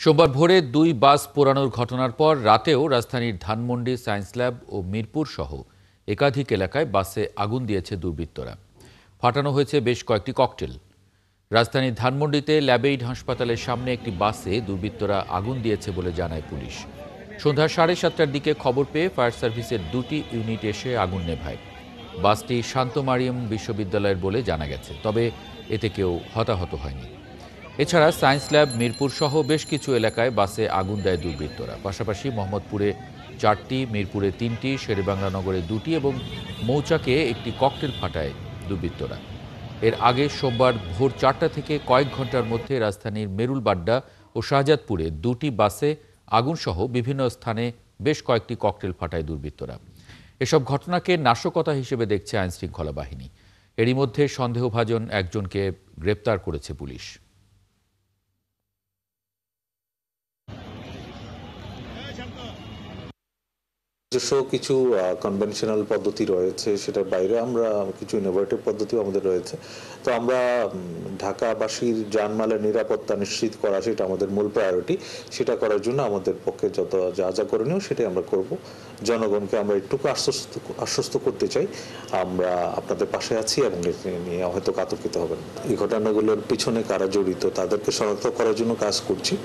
সোমবার ভোরে দুই বাস পোড়ানোর ঘটনার পর রাতেও রাজধানীর ধানমন্ডি সায়েন্স ল্যাব ও মিরপুর সহ একাধিক এলাকায় বাসে আগুন দিয়েছে দুর্বৃত্তরা। ফাটানো হয়েছে বেশ কয়েকটি ককটেল। রাজধানীর ধানমন্ডিতে ল্যাবেইড হাসপাতালের সামনে একটি বাসে দুর্বৃত্তরা আগুন দিয়েছে বলে জানায় পুলিশ। সন্ধ্যা 7:30টার দিকে খবর পেয়ে ফায়ার সার্ভিসের দুটি ইউনিট এসে আগুন নেভায়। বাসটি শান্ত মারিয়াম বিশ্ববিদ্যালয়ের বলে জানা গেছে, তবে এতে কেউ হতাহত হয়নি। এছাড়া সায়েন্স ল্যাব, মিরপুর সহ বেশ কিছু এলাকায় বাসে আগুন দেয় দুর্বৃত্তরা। পাশাপাশি মোহাম্মদপুরে 4টি, মিরপুরে 3টি, শেরেবাংলা নগরে 2টি এবং মৌচাকে একটি ককটেল ফাটায় দুর্বৃত্তরা। এর আগে সোমবার ভোর 4টা থেকে কয়েক ঘন্টার মধ্যে রাজধানীর মেরুলবাড্ডা ও শাহজাদপুরে 2টি বাসে আগুনসহ বিভিন্ন স্থানে বেশ কয়েকটি ককটেল ফাটায় দুর্বৃত্তরা। এসব ঘটনাকে নাশকতা হিসেবে দেখছে আইনশৃঙ্খলা বাহিনী। এরই মধ্যে সন্দেহভাজন একজনকে গ্রেপ্তার করেছে পুলিশ। নিজস্ব কিছু কনভেনশনাল পদ্ধতি রয়েছে, সেটার বাইরে আমরা কিছু ইনোভেটিভ পদ্ধতিও আমাদের রয়েছে। তো আমরা ঢাকাবাসীর জানমালের নিরাপত্তা নিশ্চিত করা, সেটা আমাদের মূল প্রায়োরিটি। সেটা করার জন্য আমাদের পক্ষে যত যা যা করণীয় সেটাই আমরা করব। জনগণকে আমরা একটুকু আশ্বস্ত করতে চাই, আমরা আপনাদের পাশে আছি এবং নিয়ে হয়তো কাতর্কিত হবেন। এই ঘটনাগুলোর পিছনে কারা জড়িত তাদেরকে শনাক্ত করার জন্য কাজ করছি।